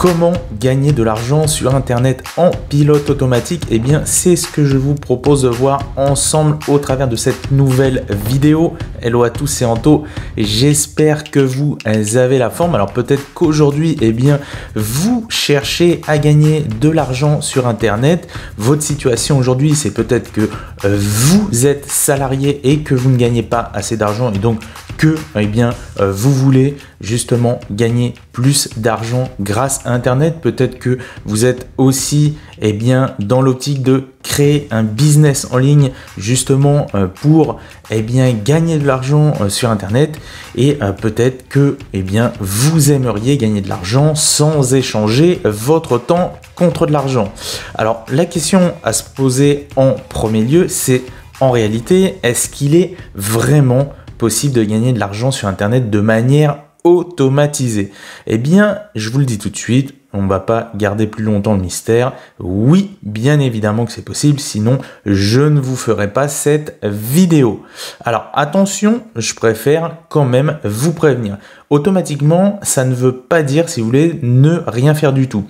Comment gagner de l'argent sur Internet en pilote automatique? Eh bien, c'est ce que je vous propose de voir ensemble au travers de cette nouvelle vidéo. Hello à tous, c'est Anto. J'espère que vous avez la forme. Alors peut-être qu'aujourd'hui, eh bien, vous cherchez à gagner de l'argent sur Internet. Votre situation aujourd'hui, c'est peut-être que vous êtes salarié et que vous ne gagnez pas assez d'argent et donc que eh bien, vous voulez justement gagner plus d'argent grâce à Internet. Peut-être que vous êtes aussi eh bien, dans l'optique de créer un business en ligne justement pour eh bien, gagner de l'argent sur Internet et peut-être que eh bien, vous aimeriez gagner de l'argent sans échanger votre temps contre de l'argent. Alors la question à se poser en premier lieu, c'est en réalité, est-ce qu'il est vraiment possible de gagner de l'argent sur Internet de manière automatisée? Eh bien, je vous le dis tout de suite, on ne va pas garder plus longtemps le mystère. Oui, bien évidemment que c'est possible, sinon je ne vous ferai pas cette vidéo. Alors attention, je préfère quand même vous prévenir. Automatiquement, ça ne veut pas dire, si vous voulez, ne rien faire du tout.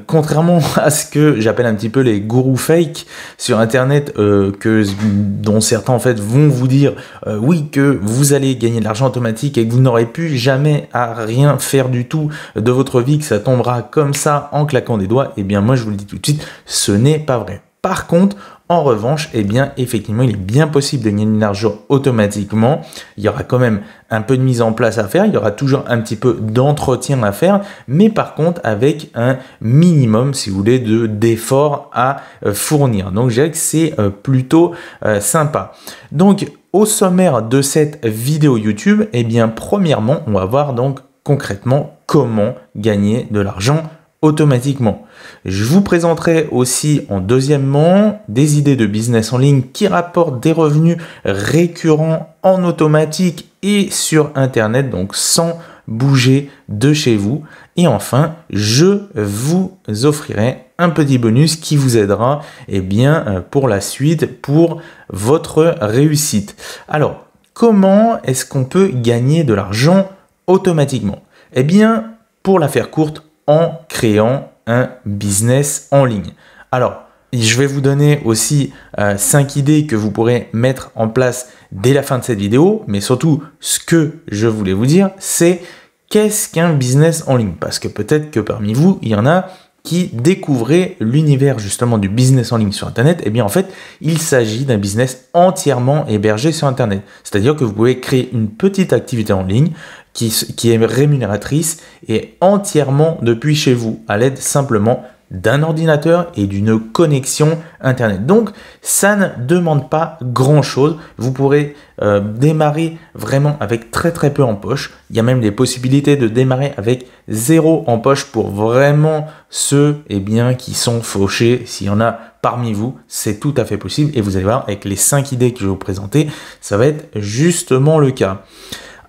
Contrairement à ce que j'appelle un petit peu les gourous fake sur Internet, dont certains en fait vont vous dire oui que vous allez gagner de l'argent automatique et que vous n'aurez plus jamais à rien faire du tout de votre vie, que ça tombera comme ça en claquant des doigts. Eh bien moi je vous le dis tout de suite, ce n'est pas vrai. Par contre, en revanche, eh bien, effectivement, il est bien possible de gagner de l'argent automatiquement. Il y aura quand même un peu de mise en place à faire. Il y aura toujours un petit peu d'entretien à faire. Mais par contre, avec un minimum, si vous voulez, d'efforts à fournir. Donc, je dirais que c'est plutôt sympa. Donc, au sommaire de cette vidéo YouTube, eh bien, premièrement, on va voir donc concrètement comment gagner de l'argent automatiquement. Je vous présenterai aussi en deuxièmement des idées de business en ligne qui rapportent des revenus récurrents en automatique et sur Internet, donc sans bouger de chez vous. Et enfin, je vous offrirai un petit bonus qui vous aidera eh bien, pour la suite, pour votre réussite. Alors, comment est-ce qu'on peut gagner de l'argent automatiquement? Eh bien, pour la faire courte, en créant un business en ligne. Alors, je vais vous donner aussi 5 idées que vous pourrez mettre en place dès la fin de cette vidéo, mais surtout, ce que je voulais vous dire, c'est qu'est-ce qu'un business en ligne? Parce que peut-être que parmi vous, il y en a qui découvraient l'univers justement du business en ligne sur Internet. Eh bien, en fait, il s'agit d'un business entièrement hébergé sur Internet. C'est-à-dire que vous pouvez créer une petite activité en ligne qui est rémunératrice et entièrement depuis chez vous, à l'aide simplement d'un ordinateur et d'une connexion Internet. Donc, ça ne demande pas grand-chose. Vous pourrez démarrer vraiment avec très très peu en poche. Il y a même des possibilités de démarrer avec 0 en poche pour vraiment ceux eh bien, qui sont fauchés. S'il y en a parmi vous, c'est tout à fait possible. Et vous allez voir, avec les 5 idées que je vais vous présenter, ça va être justement le cas.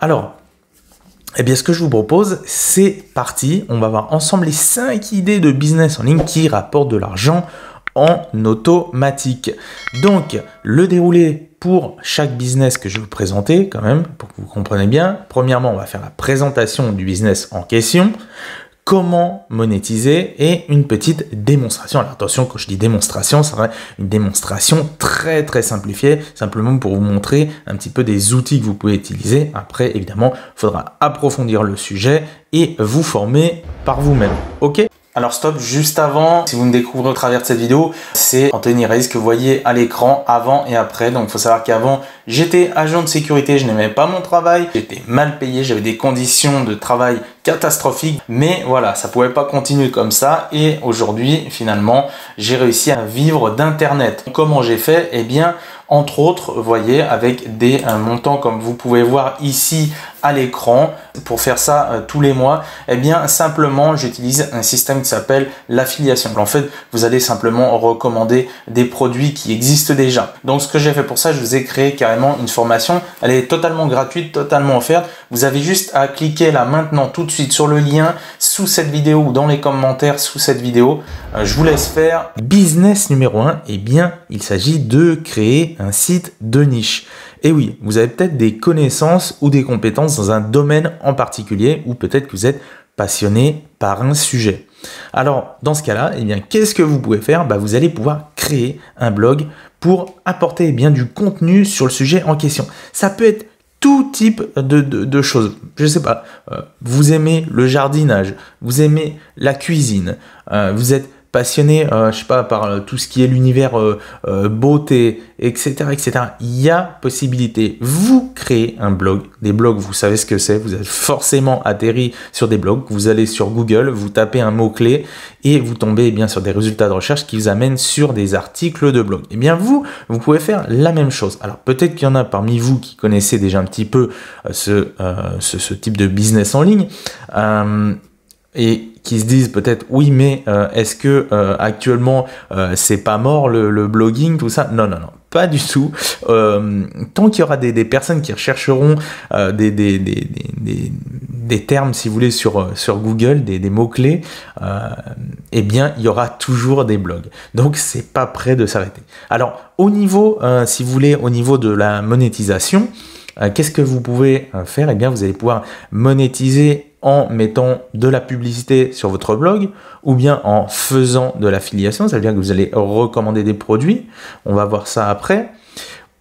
Alors, eh bien, ce que je vous propose, c'est parti. On va voir ensemble les 5 idées de business en ligne qui rapportent de l'argent en automatique. Donc, le déroulé pour chaque business que je vais vous présenter, quand même, pour que vous compreniez bien. Premièrement, on va faire la présentation du business en question. Comment monétiser et une petite démonstration. Alors attention, quand je dis démonstration, ça sera une démonstration très très simplifiée, simplement pour vous montrer un petit peu des outils que vous pouvez utiliser. Après, évidemment, il faudra approfondir le sujet et vous former par vous-même. Ok ? Alors stop, juste avant, si vous me découvrez au travers de cette vidéo, c'est Anthony Reyes que vous voyez à l'écran avant et après. Donc il faut savoir qu'avant, j'étais agent de sécurité, je n'aimais pas mon travail, j'étais mal payé, j'avais des conditions de travail catastrophiques. Mais voilà, ça pouvait pas continuer comme ça. Et aujourd'hui, finalement, j'ai réussi à vivre d'Internet. Comment j'ai fait? Eh bien, entre autres, vous voyez, avec des montants comme vous pouvez voir ici à l'écran. Pour faire ça tous les mois, eh bien simplement j'utilise un système qui s'appelle l'affiliation. En fait, vous allez simplement recommander des produits qui existent déjà. Donc ce que j'ai fait pour ça, je vous ai créé carrément une formation. Elle est totalement gratuite, totalement offerte. Vous avez juste à cliquer là maintenant tout de suite sur le lien sous cette vidéo ou dans les commentaires sous cette vidéo. Je vous laisse faire. Business numéro 1, eh bien il s'agit de créer un site de niche. Et oui, vous avez peut-être des connaissances ou des compétences dans un domaine en particulier ou peut-être que vous êtes passionné par un sujet. Alors, dans ce cas-là, eh bien, qu'est-ce que vous pouvez faire? Vous allez pouvoir créer un blog pour apporter du contenu sur le sujet en question. Ça peut être tout type de choses. Je sais pas, vous aimez le jardinage, vous aimez la cuisine, vous êtes passionné, je sais pas, par tout ce qui est l'univers beauté, etc., etc. Il y a possibilité. Vous créez un blog. Des blogs, vous savez ce que c'est. Vous avez forcément atterri sur des blogs. Vous allez sur Google, vous tapez un mot-clé et vous tombez sur des résultats de recherche qui vous amènent sur des articles de blog. Eh bien, vous pouvez faire la même chose. Alors, peut-être qu'il y en a parmi vous qui connaissez déjà un petit peu ce type de business en ligne. Et qui se disent peut-être oui, mais est-ce que actuellement c'est pas mort le blogging, tout ça? Non, pas du tout. Tant qu'il y aura des personnes qui rechercheront des termes, si vous voulez, sur Google, des mots-clés, eh bien, il y aura toujours des blogs. Donc, c'est pas prêt de s'arrêter. Alors, au niveau, si vous voulez, au niveau de la monétisation, qu'est-ce que vous pouvez faire? Eh bien, vous allez pouvoir monétiser en mettant de la publicité sur votre blog ou bien en faisant de l'affiliation, ça veut dire que vous allez recommander des produits, on va voir ça après,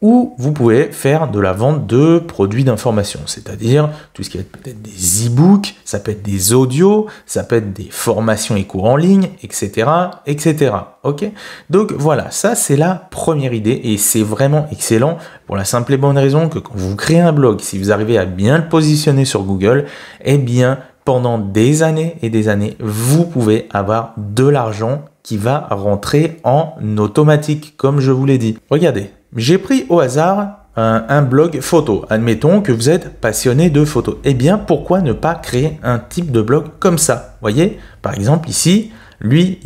ou vous pouvez faire de la vente de produits d'information, c'est-à-dire tout ce qui va être peut-être des e-books, ça peut être des audios, ça peut être des formations et cours en ligne, etc., etc. Ok? Donc voilà, ça c'est la première idée et c'est vraiment excellent pour la simple et bonne raison que quand vous créez un blog, si vous arrivez à bien le positionner sur Google, eh bien pendant des années et des années, vous pouvez avoir de l'argent qui va rentrer en automatique, comme je vous l'ai dit. Regardez. J'ai pris au hasard un blog photo. Admettons que vous êtes passionné de photos. Eh bien, pourquoi ne pas créer un type de blog comme ça? Vous voyez, par exemple, ici, lui,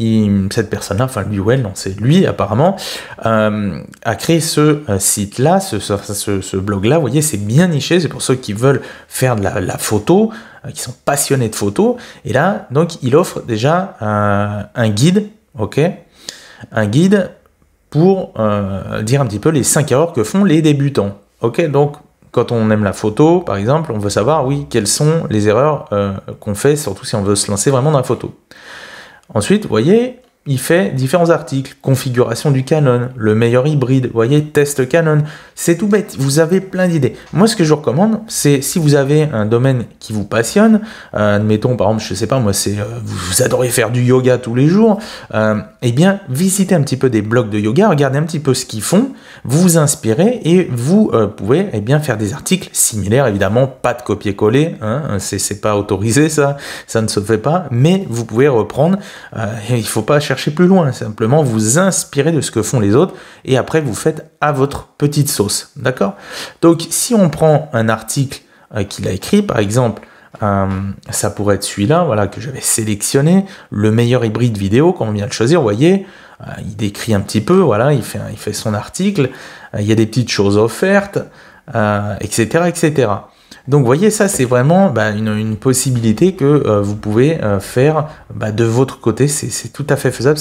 cette personne-là, enfin lui ou elle, non, c'est lui apparemment, a créé ce site-là, ce blog-là. Vous voyez, c'est bien niché. C'est pour ceux qui veulent faire de la photo, qui sont passionnés de photos. Et là, donc, il offre déjà un guide, ok? Un guide pour dire un petit peu les 5 erreurs que font les débutants. Ok, donc quand on aime la photo, par exemple, on veut savoir, oui, quelles sont les erreurs qu'on fait, surtout si on veut se lancer vraiment dans la photo. Ensuite, vous voyez, il fait différents articles, configuration du Canon, le meilleur hybride, vous voyez, test Canon, c'est tout bête, vous avez plein d'idées. Moi, ce que je vous recommande, c'est si vous avez un domaine qui vous passionne, admettons, par exemple, je sais pas, moi, c'est vous adorez faire du yoga tous les jours, eh bien, visitez un petit peu des blogs de yoga, regardez un petit peu ce qu'ils font, vous vous inspirez et vous pouvez eh bien faire des articles similaires, évidemment, pas de copier-coller, hein, c'est pas autorisé, ça ne se fait pas, mais vous pouvez reprendre, il faut pas chercher plus loin, simplement vous inspirez de ce que font les autres et après vous faites à votre petite sauce, d'accord? Donc si on prend un article qu'il a écrit, par exemple, ça pourrait être celui-là, voilà, que j'avais sélectionné, le meilleur hybride vidéo, quand on vient de choisir, vous voyez, il décrit un petit peu, voilà, il fait son article, il y a des petites choses offertes, etc., etc. Donc, vous voyez, ça, c'est vraiment une possibilité que vous pouvez faire de votre côté. C'est tout à fait faisable.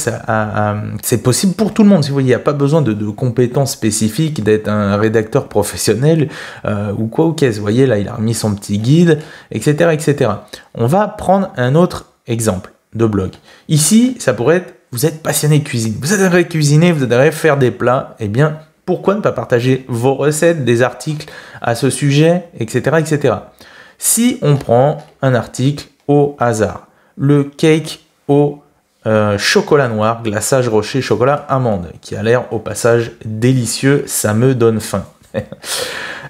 C'est possible pour tout le monde. Si vous voyez, il n'y a pas besoin de compétences spécifiques, d'être un rédacteur professionnel ou quoi ou qu'est-ce. Vous voyez, là, il a remis son petit guide, etc., etc. On va prendre un autre exemple de blog. Ici, ça pourrait être, vous êtes passionné de cuisine. Vous adorez cuisiner, vous adorez faire des plats. Eh bien, pourquoi ne pas partager vos recettes, des articles à ce sujet, etc., etc. Si on prend un article au hasard, le cake au chocolat noir, glaçage rocher, chocolat amande, qui a l'air au passage délicieux, ça me donne faim.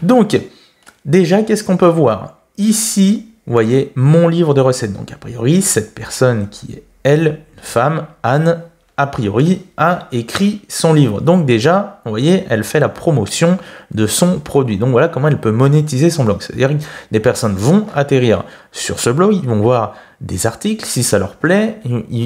Donc, déjà, qu'est-ce qu'on peut voir? Ici, vous voyez mon livre de recettes. Donc, a priori, cette personne qui est, elle, une femme, Anne, a priori, a écrit son livre. Donc déjà, vous voyez, elle fait la promotion de son produit. Donc voilà comment elle peut monétiser son blog. C'est-à-dire que des personnes vont atterrir sur ce blog, ils vont voir des articles, si ça leur plaît,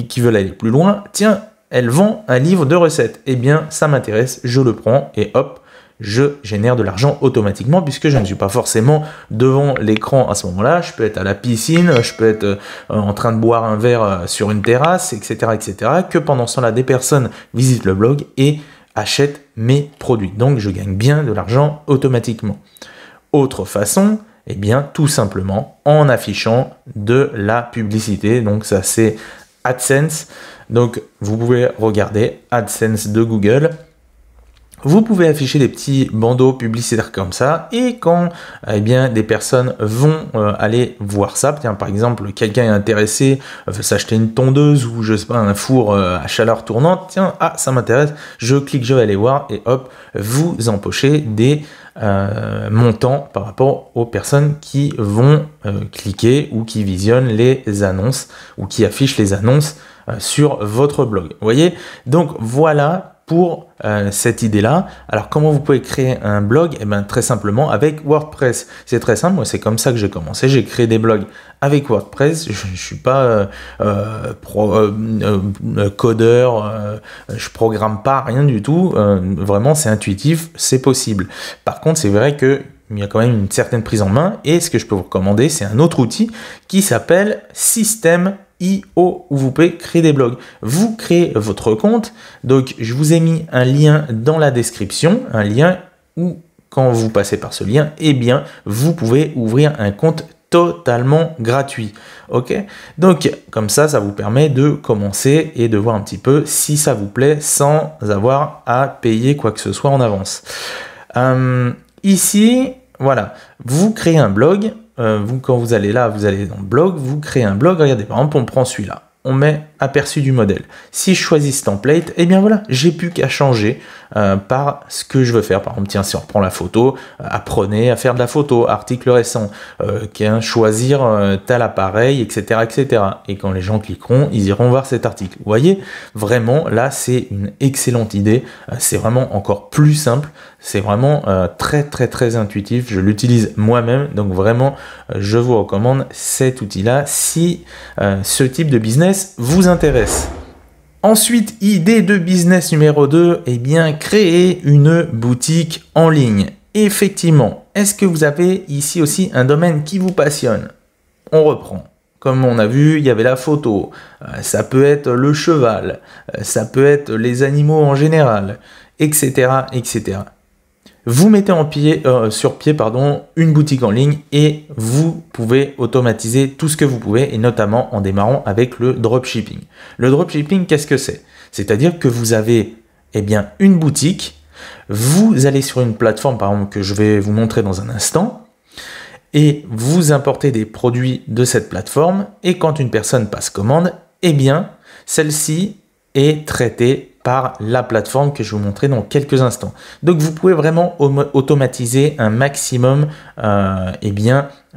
qui veulent aller plus loin. Tiens, elle vend un livre de recettes. Eh bien, ça m'intéresse, je le prends et hop, je génère de l'argent automatiquement puisque je ne suis pas forcément devant l'écran à ce moment-là. Je peux être à la piscine, je peux être en train de boire un verre sur une terrasse, etc., etc. Que pendant ce temps-là, des personnes visitent le blog et achètent mes produits. Donc, je gagne bien de l'argent automatiquement. Autre façon, Eh bien, tout simplement en affichant de la publicité. Donc ça, c'est AdSense. Donc vous pouvez regarder AdSense de Google. Vous pouvez afficher des petits bandeaux publicitaires comme ça, et quand eh bien, des personnes vont aller voir ça, tiens, par exemple, quelqu'un est intéressé, veut s'acheter une tondeuse ou je sais pas, un four à chaleur tournante, tiens, ah, ça m'intéresse, je clique, je vais aller voir, et hop, vous empochez des montants par rapport aux personnes qui vont cliquer ou qui visionnent les annonces ou qui affichent les annonces sur votre blog. Vous voyez? Donc voilà pour cette idée-là. Alors comment vous pouvez créer un blog? Eh bien très simplement avec WordPress. C'est très simple, moi c'est comme ça que j'ai commencé. J'ai créé des blogs avec WordPress. Je ne suis pas codeur, je programme pas, rien du tout. Vraiment c'est intuitif, c'est possible. Par contre c'est vrai que il y a quand même une certaine prise en main, et ce que je peux vous recommander, c'est un autre outil qui s'appelle System.io, où vous pouvez créer des blogs. Vous créez votre compte, donc je vous ai mis un lien dans la description, un lien où quand vous passez par ce lien, eh bien vous pouvez ouvrir un compte totalement gratuit. Ok, donc comme ça vous permet de commencer et de voir un petit peu si ça vous plaît sans avoir à payer quoi que ce soit en avance. Ici, voilà, vous créez un blog, quand vous allez là, vous allez dans le blog, vous créez un blog, regardez, par exemple, on prend celui-là, on met aperçu du modèle. Si je choisis ce template, eh bien voilà, j'ai plus qu'à changer par ce que je veux faire. Par exemple, tiens, si on reprend la photo, apprenez à faire de la photo, article récent, choisir tel appareil, etc., etc. Et quand les gens cliqueront, ils iront voir cet article. Vous voyez, vraiment, là, c'est une excellente idée. C'est vraiment encore plus simple. C'est vraiment très, très, très intuitif. Je l'utilise moi-même. Donc vraiment, je vous recommande cet outil-là si ce type de business vous intéresse. Ensuite, idée de business numéro 2, eh bien, créer une boutique en ligne. Effectivement, est-ce que vous avez ici aussi un domaine qui vous passionne? On reprend. Comme on a vu, il y avait la photo, ça peut être le cheval, ça peut être les animaux en général, etc., etc. Vous mettez sur pied une boutique en ligne et vous pouvez automatiser tout ce que vous pouvez, et notamment en démarrant avec le dropshipping. Le dropshipping, qu'est-ce que c'est? C'est-à-dire que vous avez une boutique, vous allez sur une plateforme par exemple que je vais vous montrer dans un instant, et vous importez des produits de cette plateforme, et quand une personne passe commande, celle-ci est traitée par la plateforme que je vais vous montrer dans quelques instants. Donc vous pouvez vraiment automatiser un maximum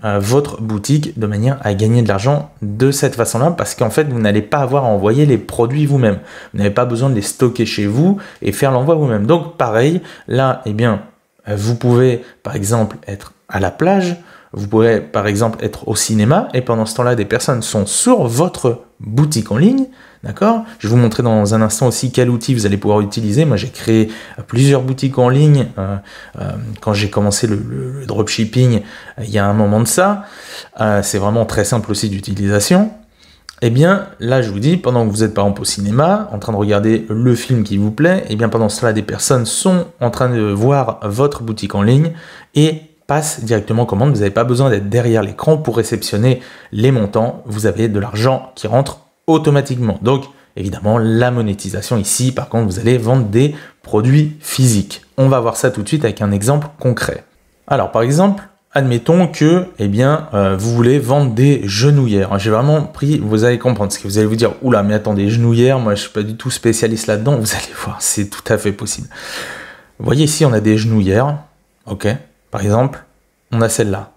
votre boutique de manière à gagner de l'argent de cette façon-là, parce qu'en fait vous n'allez pas avoir à envoyer les produits vous-même. Vous n'avez pas besoin de les stocker chez vous et faire l'envoi vous-même. Donc pareil, là vous pouvez par exemple être à la plage, vous pouvez par exemple être au cinéma, et pendant ce temps-là des personnes sont sur votre boutique en ligne. D'accord? Je vais vous montrer dans un instant aussi quel outil vous allez pouvoir utiliser. Moi, j'ai créé plusieurs boutiques en ligne quand j'ai commencé le dropshipping il y a un moment de ça. C'est vraiment très simple aussi d'utilisation. Eh bien, là, je vous dis, pendant que vous êtes par exemple au cinéma, en train de regarder le film qui vous plaît, pendant cela, des personnes sont en train de voir votre boutique en ligne et passent directement commande. Vous n'avez pas besoin d'être derrière l'écran pour réceptionner les montants. Vous avez de l'argent qui rentre automatiquement. Donc, évidemment, la monétisation ici, par contre, vous allez vendre des produits physiques. On va voir ça tout de suite avec un exemple concret. Alors, par exemple, admettons que, vous voulez vendre des genouillères. J'ai vraiment pris, vous allez comprendre, parce que vous allez vous dire, oula, mais attendez, genouillères, moi, je suis pas du tout spécialiste là-dedans. Vous allez voir, c'est tout à fait possible. Vous voyez ici, on a des genouillères. Ok. Par exemple, on a celle-là.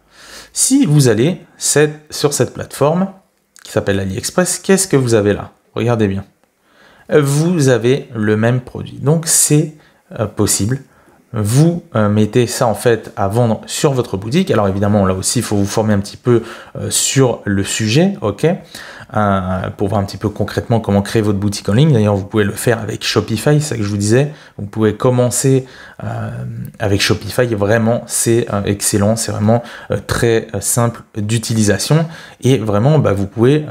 Si vous allez sur cette plateforme, qui s'appelle AliExpress, qu'est-ce que vous avez là? Regardez bien. Vous avez le même produit. Donc, c'est possible. Vous mettez ça en fait à vendre sur votre boutique. Alors évidemment, là aussi, il faut vous former un petit peu sur le sujet, ok, pour voir un petit peu concrètement comment créer votre boutique en ligne. D'ailleurs, vous pouvez le faire avec Shopify, c'est ça que je vous disais. Vous pouvez commencer avec Shopify. Vraiment, c'est excellent. C'est vraiment très simple d'utilisation. Et vraiment, vous pouvez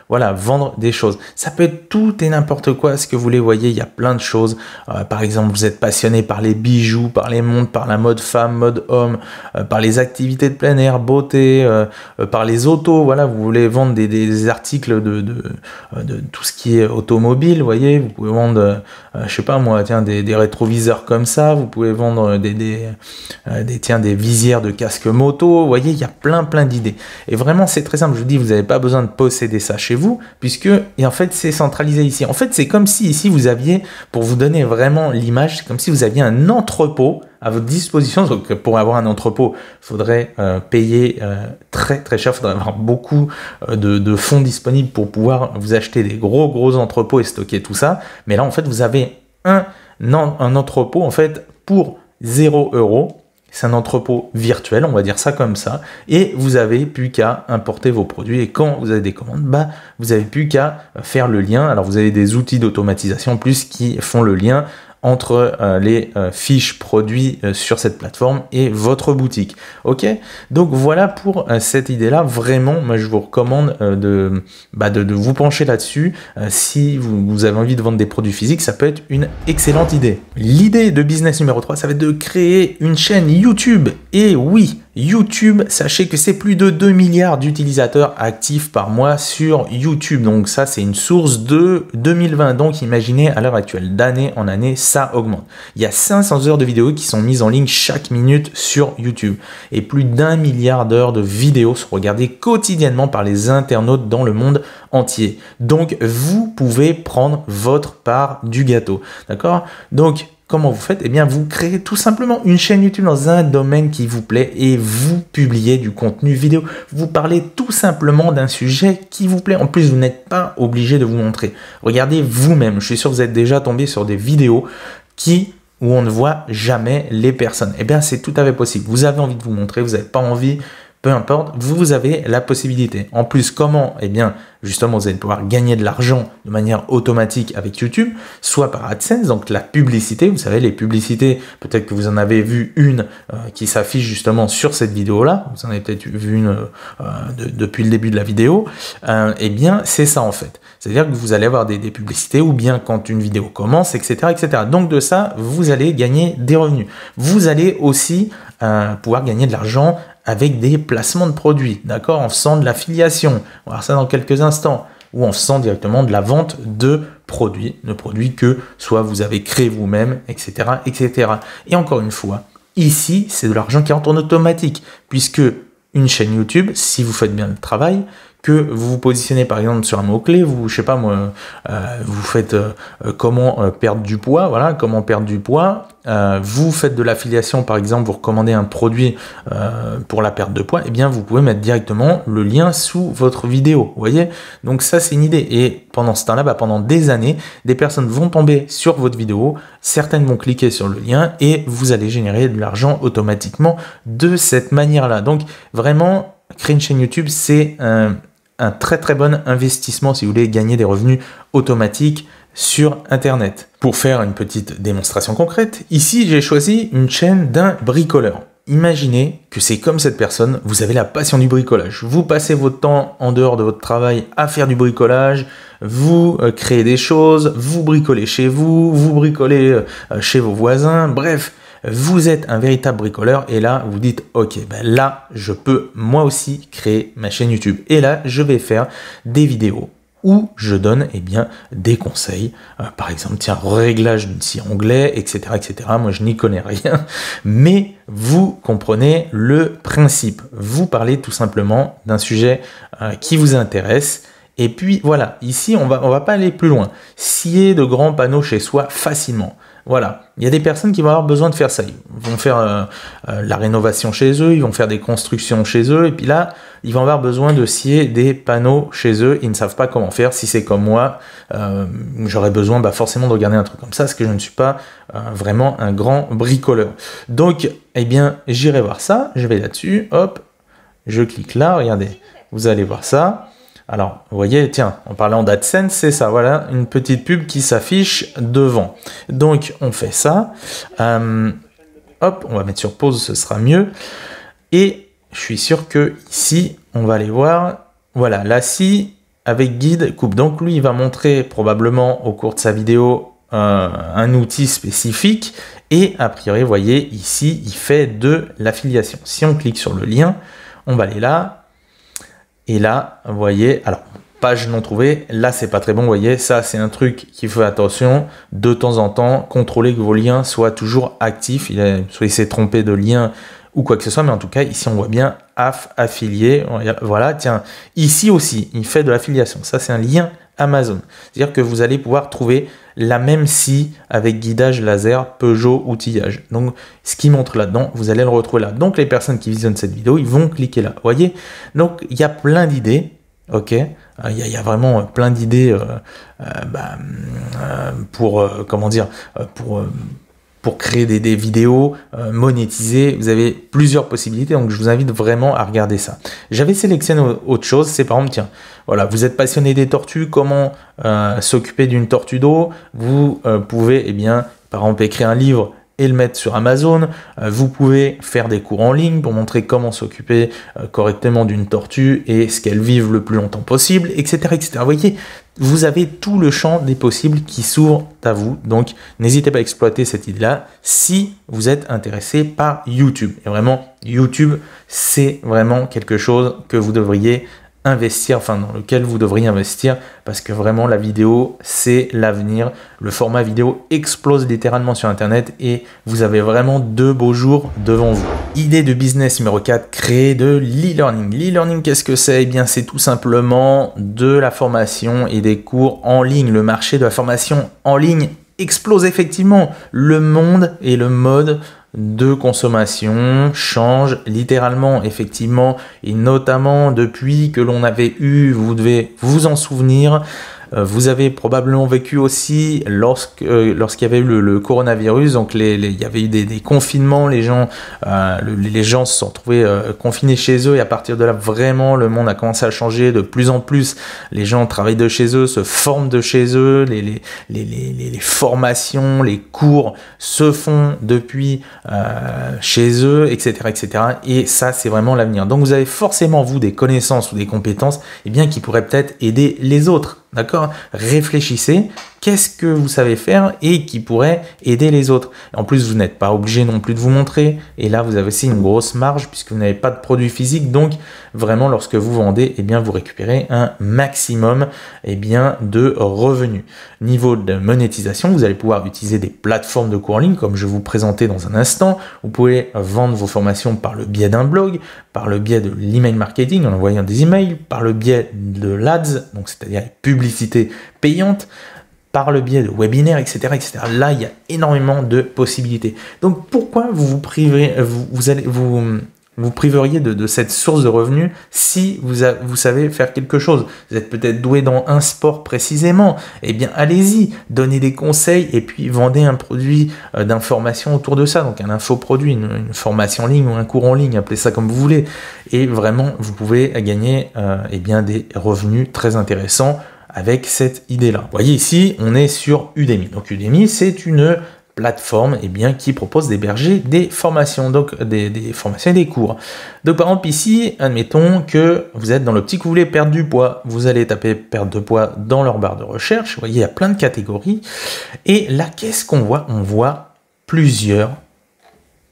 vendre des choses. Ça peut être tout et n'importe quoi ce que vous voulez. Voyez, il y a plein de choses. Par exemple, vous êtes passionné par les bijoux, par les montres, par la mode femme, mode homme, par les activités de plein air, beauté, par les autos. Voilà, vous voulez vendre des articles de tout ce qui est automobile, vous voyez. Vous pouvez vendre, je sais pas moi, tiens, des rétroviseurs comme ça. Vous pouvez vendre des visières de casque moto. Vous voyez, il y a plein d'idées. Et vraiment, c'est très simple. Je vous dis, vous n'avez pas besoin de posséder ça chez vous, puisque, et en fait, c'est centralisé ici. En fait, c'est comme si ici, vous aviez, pour vous donner vraiment l'image, c'est comme si vous aviez un entrepôt à votre disposition. Donc, pour avoir un entrepôt, il faudrait payer très cher. Il faudrait avoir beaucoup de fonds disponibles pour pouvoir vous acheter des gros entrepôts et stocker tout ça. Mais là, en fait, vous avez un entrepôt, en fait, pour 0 €. C'est un entrepôt virtuel, on va dire ça comme ça, et vous avez plus qu'à importer vos produits, et quand vous avez des commandes, vous avez plus qu'à faire le lien. Alors vous avez des outils d'automatisation en plus qui font le lien entre les fiches produits sur cette plateforme et votre boutique. Ok, donc voilà pour cette idée-là. Vraiment, moi je vous recommande de vous pencher là-dessus. Si vous avez envie de vendre des produits physiques, ça peut être une excellente idée. L'idée de business numéro 3, ça va être de créer une chaîne YouTube. Et oui, YouTube, sachez que c'est plus de 2 milliards d'utilisateurs actifs par mois sur YouTube. Donc ça, c'est une source de 2020. Donc imaginez à l'heure actuelle, d'année en année, ça augmente. Il y a 500 heures de vidéos qui sont mises en ligne chaque minute sur YouTube. Et plus d'1 milliard d'heures de vidéos sont regardées quotidiennement par les internautes dans le monde entier. Donc vous pouvez prendre votre part du gâteau. D'accord? Donc, comment vous faites? Eh bien, vous créez tout simplement une chaîne YouTube dans un domaine qui vous plaît et vous publiez du contenu vidéo. Vous parlez tout simplement d'un sujet qui vous plaît. En plus, vous n'êtes pas obligé de vous montrer. Regardez vous-même. Je suis sûr que vous êtes déjà tombé sur des vidéos où on ne voit jamais les personnes. Eh bien, c'est tout à fait possible. Vous avez envie de vous montrer, vous n'avez pas envie, peu importe, vous avez la possibilité. En plus, comment? Eh bien, justement, vous allez pouvoir gagner de l'argent de manière automatique avec YouTube, soit par AdSense, donc la publicité. Vous savez, les publicités, peut-être que vous en avez vu une qui s'affiche justement sur cette vidéo-là. Vous en avez peut-être vu une depuis le début de la vidéo. Eh bien, c'est ça en fait. C'est-à-dire que vous allez avoir des publicités ou bien quand une vidéo commence, etc., etc. Donc de ça, vous allez gagner des revenus. Vous allez aussi pouvoir gagner de l'argent avec des placements de produits, d'accord, en faisant de l'affiliation. On va voir ça dans quelques instants, ou en faisant directement de la vente de produits que soit vous avez créé vous-même, etc., etc. Et encore une fois, ici, c'est de l'argent qui rentre en automatique, puisque une chaîne YouTube, si vous faites bien le travail, que vous vous positionnez par exemple sur un mot-clé, je sais pas moi, vous faites comment perdre du poids, voilà, comment perdre du poids, vous faites de l'affiliation par exemple, vous recommandez un produit pour la perte de poids, eh bien vous pouvez mettre directement le lien sous votre vidéo, vous voyez. Donc ça c'est une idée, et pendant ce temps-là, pendant des années, des personnes vont tomber sur votre vidéo, certaines vont cliquer sur le lien et vous allez générer de l'argent automatiquement de cette manière-là. Donc vraiment, créer une chaîne YouTube, c'est un très bon investissement si vous voulez gagner des revenus automatiques sur Internet. Pour faire une petite démonstration concrète, ici j'ai choisi une chaîne d'un bricoleur. Imaginez que c'est comme cette personne, vous avez la passion du bricolage. Vous passez votre temps en dehors de votre travail à faire du bricolage, vous créez des choses, vous bricolez chez vous, vous bricolez chez vos voisins, bref. Vous êtes un véritable bricoleur et là, vous dites, ok, là, je peux moi aussi créer ma chaîne YouTube. Et là, je vais faire des vidéos où je donne des conseils. Par exemple, tiens, réglage d'une scie onglet, etc., etc. Moi, je n'y connais rien. Mais vous comprenez le principe. Vous parlez tout simplement d'un sujet qui vous intéresse. Et puis, voilà, ici, on va pas aller plus loin. Scier de grands panneaux chez soi facilement. Voilà, il y a des personnes qui vont avoir besoin de faire ça. Ils vont faire la rénovation chez eux, ils vont faire des constructions chez eux, et puis là, ils vont avoir besoin de scier des panneaux chez eux. Ils ne savent pas comment faire. Si c'est comme moi, j'aurais besoin forcément de regarder un truc comme ça, parce que je ne suis pas vraiment un grand bricoleur. Donc, eh bien, j'irai voir ça. Je vais là-dessus, hop, je clique là, regardez, vous allez voir ça. Alors, vous voyez, tiens, en parlant d'AdSense, c'est ça, voilà, une petite pub qui s'affiche devant. Donc, on fait ça. Hop, on va mettre sur pause, ce sera mieux. Et je suis sûr que ici, on va aller voir, voilà, la scie avec guide coupe. Donc, lui, il va montrer probablement au cours de sa vidéo un outil spécifique et a priori, vous voyez, ici, il fait de l'affiliation. Si on clique sur le lien, on va aller là et là, vous voyez, alors, page non trouvée, là, c'est pas très bon, vous voyez, ça, c'est un truc qu'il faut attention, de temps en temps, contrôler que vos liens soient toujours actifs, soit il s'est trompé de lien ou quoi que ce soit, mais en tout cas, ici, on voit bien affilié, voilà, tiens, ici aussi, il fait de l'affiliation, ça, c'est un lien Amazon. C'est-à-dire que vous allez pouvoir trouver la même scie avec guidage laser, Peugeot, outillage. Donc, ce qui montre là-dedans, vous allez le retrouver là. Donc, les personnes qui visionnent cette vidéo, ils vont cliquer là. Vous voyez? Donc, il y a plein d'idées. Ok, il y a vraiment plein d'idées pour, comment dire, pour créer des vidéos, monétiser. Vous avez plusieurs possibilités, donc je vous invite vraiment à regarder ça. J'avais sélectionné autre chose, c'est par exemple, tiens, voilà, vous êtes passionné des tortues, comment s'occuper d'une tortue d'eau, vous pouvez, eh bien, par exemple, écrire un livre et le mettre sur Amazon. Vous pouvez faire des cours en ligne pour montrer comment s'occuper correctement d'une tortue et ce qu'elle vive le plus longtemps possible, etc., etc. Vous voyez, vous avez tout le champ des possibles qui s'ouvre à vous. Donc, n'hésitez pas à exploiter cette idée-là si vous êtes intéressé par YouTube. Et vraiment, YouTube, c'est vraiment quelque chose que vous devriez investir, enfin dans lequel vous devriez investir, parce que vraiment la vidéo c'est l'avenir. Le format vidéo explose littéralement sur internet et vous avez vraiment 2 beaux jours devant vous. Idée de business numéro 4, créer de l'e-learning. L'e-learning, qu'est-ce que c'est? Eh bien, c'est tout simplement de la formation et des cours en ligne. Le marché de la formation en ligne explose effectivement. Le monde et le mode de consommation change littéralement, effectivement, et notamment depuis que l'on avait eu, vous devez vous en souvenir, vous avez probablement vécu aussi lorsqu'il y avait eu le coronavirus, donc il y avait eu des confinements, les gens se sont retrouvés confinés chez eux et à partir de là vraiment le monde a commencé à changer de plus en plus. Les gens travaillent de chez eux, se forment de chez eux, les formations, les cours se font depuis chez eux, etc., etc. Et ça c'est vraiment l'avenir. Donc vous avez forcément vous des connaissances ou des compétences, eh bien qui pourraient peut-être aider les autres. D'accord? Réfléchissez, qu'est-ce que vous savez faire et qui pourrait aider les autres. En plus, vous n'êtes pas obligé non plus de vous montrer. Et là, vous avez aussi une grosse marge puisque vous n'avez pas de produit physique. Donc, vraiment, lorsque vous vendez, eh bien, vous récupérez un maximum eh bien, de revenus. Niveau de monétisation, vous allez pouvoir utiliser des plateformes de cours en ligne comme je vais vous présenter dans un instant. Vous pouvez vendre vos formations par le biais d'un blog, par le biais de l'email marketing en envoyant des emails, par le biais de l'ADS, donc c'est-à-dire les publicités payantes, par le biais de webinaires, etc., etc. Là, il y a énormément de possibilités. Donc, pourquoi vous priveriez de cette source de revenus si vous savez faire quelque chose? Vous êtes peut-être doué dans un sport précisément. Eh bien, allez-y, donnez des conseils et puis vendez un produit d'information autour de ça. Donc, un infoproduit, une formation en ligne ou un cours en ligne, appelez ça comme vous voulez. Et vraiment, vous pouvez gagner eh bien, des revenus très intéressants avec cette idée-là. Vous voyez ici, on est sur Udemy. Donc Udemy, c'est une plateforme eh bien, qui propose d'héberger des formations, donc des formations et des cours. Donc par exemple ici, admettons que vous êtes dans l'optique où vous voulez perdre du poids. Vous allez taper perte de poids dans leur barre de recherche. Vous voyez, il y a plein de catégories. Et là, qu'est-ce qu'on voit? On voit plusieurs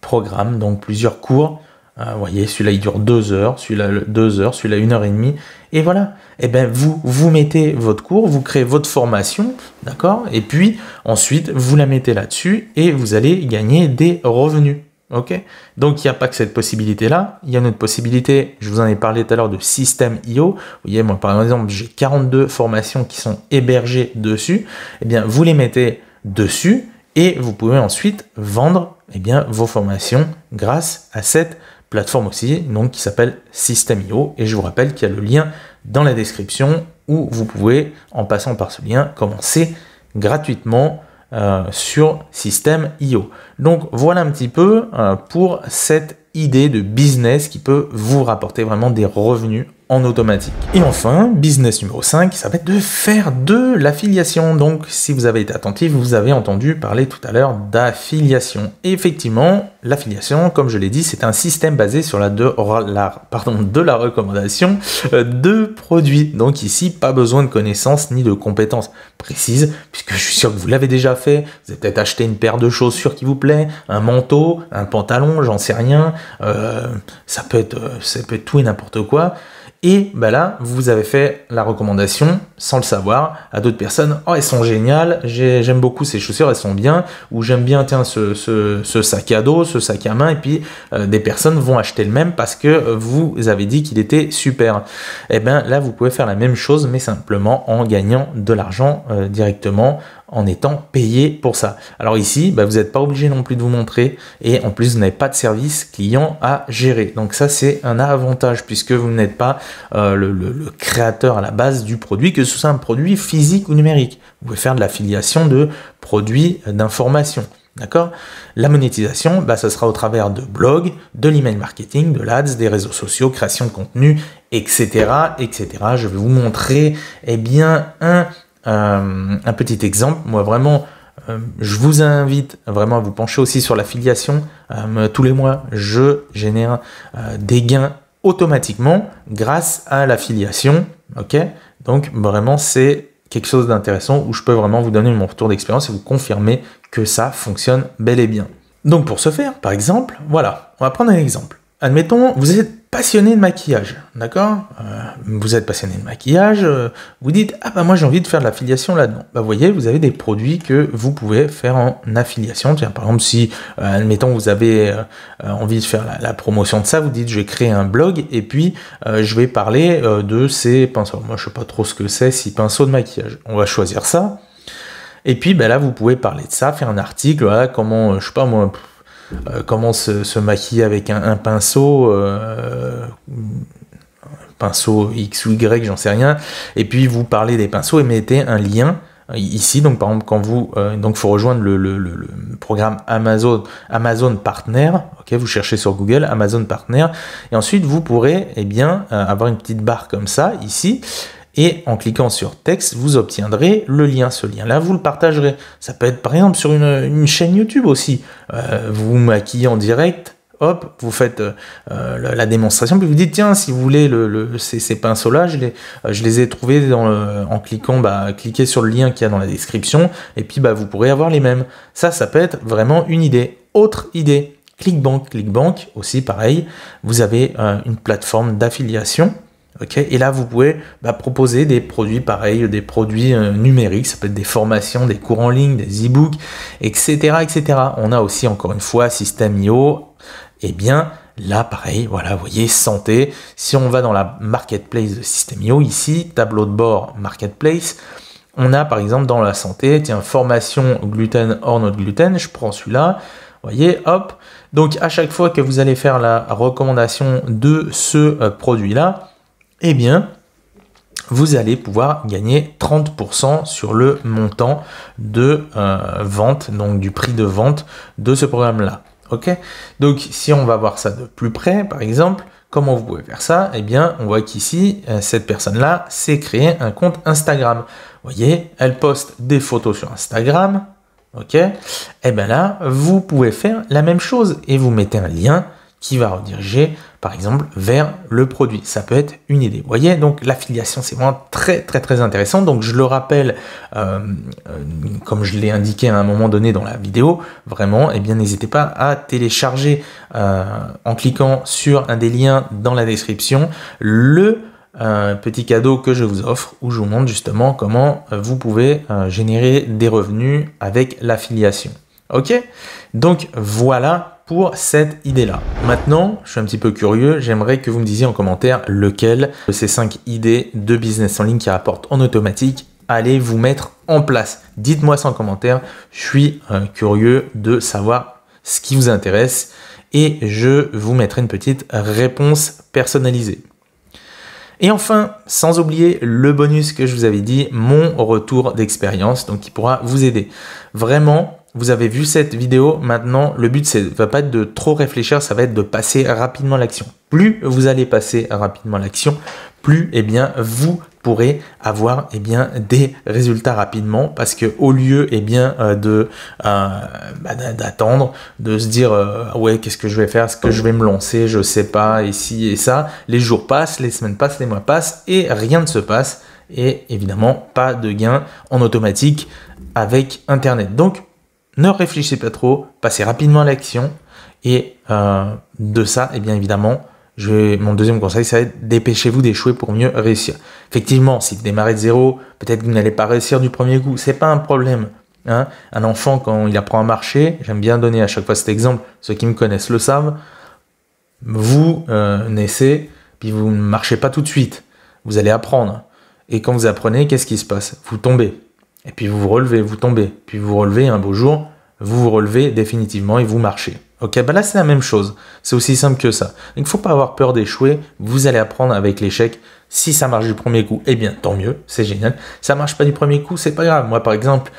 programmes, donc plusieurs cours. Vous voyez, celui-là il dure 2 heures, celui-là 2 heures, celui-là 1h30. Et voilà, et bien vous mettez votre cours, vous créez votre formation, d'accord? Et puis ensuite vous la mettez là-dessus et vous allez gagner des revenus. Ok? Donc il n'y a pas que cette possibilité-là, il y a une autre possibilité, je vous en ai parlé tout à l'heure de System.io. Vous voyez, moi par exemple, j'ai 42 formations qui sont hébergées dessus. Et bien vous les mettez dessus et vous pouvez ensuite vendre eh bien, vos formations grâce à cette plateforme aussi, donc qui s'appelle System.io, et je vous rappelle qu'il y a le lien dans la description où vous pouvez, en passant par ce lien, commencer gratuitement sur System.io. Donc voilà un petit peu pour cette idée de business qui peut vous rapporter vraiment des revenus en automatique. Et enfin, business numéro 5, ça va être de faire de l'affiliation. Donc, si vous avez été attentif, vous avez entendu parler tout à l'heure d'affiliation. Et effectivement, l'affiliation, comme je l'ai dit, c'est un système basé sur de la recommandation de produits. Donc ici, pas besoin de connaissances ni de compétences précises, puisque je suis sûr que vous l'avez déjà fait. Vous avez peut-être acheté une paire de chaussures qui vous plaît, un manteau, un pantalon, j'en sais rien. Ça peut être tout et n'importe quoi. Et ben là, vous avez fait la recommandation, sans le savoir, à d'autres personnes. Oh, elles sont géniales, j'aime beaucoup ces chaussures, elles sont bien. Ou j'aime bien, tiens, ce sac à dos, ce sac à main. Et puis, des personnes vont acheter le même parce que vous avez dit qu'il était super. Et bien là, vous pouvez faire la même chose, mais simplement en gagnant de l'argent directement, en étant payé pour ça. Alors ici, vous n'êtes pas obligé non plus de vous montrer et en plus, vous n'avez pas de service client à gérer. Donc ça, c'est un avantage puisque vous n'êtes pas le créateur à la base du produit, que ce soit un produit physique ou numérique. Vous pouvez faire de l'affiliation de produits d'information. D'accord? La monétisation, ça sera au travers de blogs, de l'email marketing, de l'ADS, des réseaux sociaux, création de contenu, etc., etc. Je vais vous montrer, un petit exemple. Moi, vraiment, je vous invite vraiment à vous pencher aussi sur l'affiliation. Tous les mois, je génère des gains automatiquement grâce à l'affiliation. Ok? Donc, vraiment, c'est quelque chose d'intéressant où je peux vraiment vous donner mon retour d'expérience et vous confirmer que ça fonctionne bel et bien. Donc, pour ce faire, par exemple, voilà, on va prendre un exemple. Admettons, vous êtes passionné de maquillage, d'accord? Vous êtes passionné de maquillage, vous dites « Ah moi j'ai envie de faire de l'affiliation là-dedans ». Vous voyez, vous avez des produits que vous pouvez faire en affiliation. Tiens, par exemple, si, admettons, vous avez envie de faire la promotion de ça, vous dites « Je vais créer un blog et puis je vais parler de ces pinceaux ». Moi, je sais pas trop ce que c'est, 6 pinceaux de maquillage. On va choisir ça. Et puis, là, vous pouvez parler de ça, faire un article, voilà, comment, je sais pas moi... comment se maquiller avec un pinceau, pinceau X ou Y, j'en sais rien, et puis vous parlez des pinceaux et mettez un lien ici. Donc par exemple, quand vous faut rejoindre le programme Amazon Partner, ok, vous cherchez sur Google Amazon Partner, et ensuite vous pourrez avoir une petite barre comme ça ici. Et en cliquant sur texte, vous obtiendrez le lien. Ce lien-là, vous le partagerez. Ça peut être par exemple sur une chaîne YouTube aussi. Vous vous maquillez en direct, hop, vous faites la démonstration, puis vous dites tiens, si vous voulez ces pinceaux-là, je les ai trouvés en cliquant, cliquez sur le lien qu'il y a dans la description, et puis vous pourrez avoir les mêmes. Ça peut être vraiment une idée. Autre idée, ClickBank aussi pareil. Vous avez une plateforme d'affiliation. Okay, et là, vous pouvez proposer des produits pareils, des produits numériques, ça peut être des formations, des cours en ligne, des e-books, etc., etc. On a aussi, encore une fois, System.io. Là, pareil, voilà, vous voyez, santé. Si on va dans la marketplace de System.io, ici, tableau de bord marketplace, on a, par exemple, dans la santé, tiens, formation gluten hors not gluten, je prends celui-là. Vous voyez, hop. Donc, à chaque fois que vous allez faire la recommandation de ce produit-là, vous allez pouvoir gagner 30% sur le montant de vente, donc du prix de vente de ce programme-là. Ok? Donc, si on va voir ça de plus près, par exemple, comment vous pouvez faire ça? On voit qu'ici, cette personne-là s'est créé un compte Instagram. Vous voyez, elle poste des photos sur Instagram. Ok? Là, vous pouvez faire la même chose et vous mettez un lien qui va rediriger, par exemple, vers le produit. Ça peut être une idée. Vous voyez, donc l'affiliation, c'est vraiment très, très, très intéressant. Donc, je le rappelle, comme je l'ai indiqué à un moment donné dans la vidéo, vraiment, n'hésitez pas à télécharger, en cliquant sur un des liens dans la description, le petit cadeau que je vous offre, où je vous montre justement comment vous pouvez générer des revenus avec l'affiliation. Ok? Donc, voilà pour cette idée-là. Maintenant, je suis un petit peu curieux, j'aimerais que vous me disiez en commentaire lequel de ces 5 idées de business en ligne qui rapportent en automatique allez vous mettre en place. Dites-moi ça en commentaire, je suis curieux de savoir ce qui vous intéresse et je vous mettrai une petite réponse personnalisée. Et enfin, sans oublier le bonus que je vous avais dit, mon retour d'expérience, donc qui pourra vous aider. Vraiment, vous avez vu cette vidéo. Maintenant, le but, ça va pas être de trop réfléchir, ça va être de passer rapidement à l'action. Plus vous allez passer rapidement à l'action, plus vous pourrez avoir des résultats rapidement, parce que au lieu d'attendre, de se dire ouais, qu'est-ce que je vais faire, est-ce que je vais me lancer, je sais pas, et ci et ça, les jours passent, les semaines passent, les mois passent et rien ne se passe, et évidemment pas de gain en automatique avec Internet. Donc ne réfléchissez pas trop, passez rapidement à l'action, et de ça, évidemment, mon deuxième conseil, ça va être dépêchez-vous d'échouer pour mieux réussir. Effectivement, si vous démarrez de zéro, peut-être que vous n'allez pas réussir du premier coup, c'est pas un problème. Hein. Un enfant, quand il apprend à marcher, j'aime bien donner à chaque fois cet exemple, ceux qui me connaissent le savent, vous naissez, puis vous ne marchez pas tout de suite, vous allez apprendre. Et quand vous apprenez, qu'est-ce qui se passe? Vous tombez, et puis vous vous relevez, vous tombez, puis vous vous relevez un beau jour, vous vous relevez définitivement et vous marchez. Ok, là c'est la même chose, c'est aussi simple que ça. Donc il ne faut pas avoir peur d'échouer, vous allez apprendre avec l'échec. Si ça marche du premier coup, tant mieux, c'est génial. Ça marche pas du premier coup, c'est pas grave. Moi par exemple,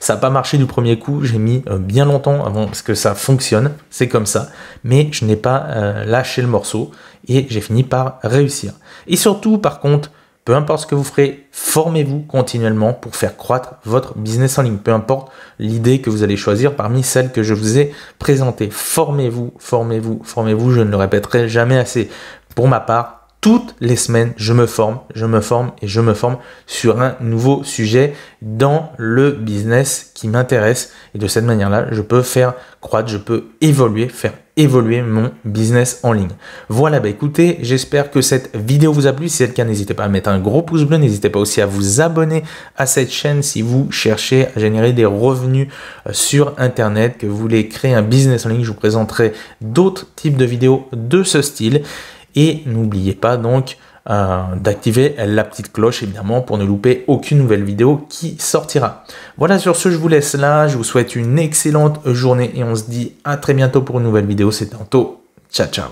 ça n'a pas marché du premier coup, j'ai mis bien longtemps avant parce que ça fonctionne, c'est comme ça. Mais je n'ai pas lâché le morceau et j'ai fini par réussir. Et surtout par contre, peu importe ce que vous ferez, formez-vous continuellement pour faire croître votre business en ligne. Peu importe l'idée que vous allez choisir parmi celles que je vous ai présentées. Formez-vous, formez-vous, formez-vous. Je ne le répéterai jamais assez. Pour ma part, toutes les semaines, je me forme et je me forme sur un nouveau sujet dans le business qui m'intéresse. Et de cette manière-là, je peux faire croître, je peux évoluer, faire évoluer mon business en ligne. Voilà, écoutez, j'espère que cette vidéo vous a plu. Si c'est le cas, n'hésitez pas à mettre un gros pouce bleu. N'hésitez pas aussi à vous abonner à cette chaîne si vous cherchez à générer des revenus sur Internet, que vous voulez créer un business en ligne. Je vous présenterai d'autres types de vidéos de ce style. Et n'oubliez pas donc d'activer la petite cloche évidemment pour ne louper aucune nouvelle vidéo qui sortira. Voilà, sur ce je vous laisse là, je vous souhaite une excellente journée et on se dit à très bientôt pour une nouvelle vidéo. C'est tantôt, ciao ciao.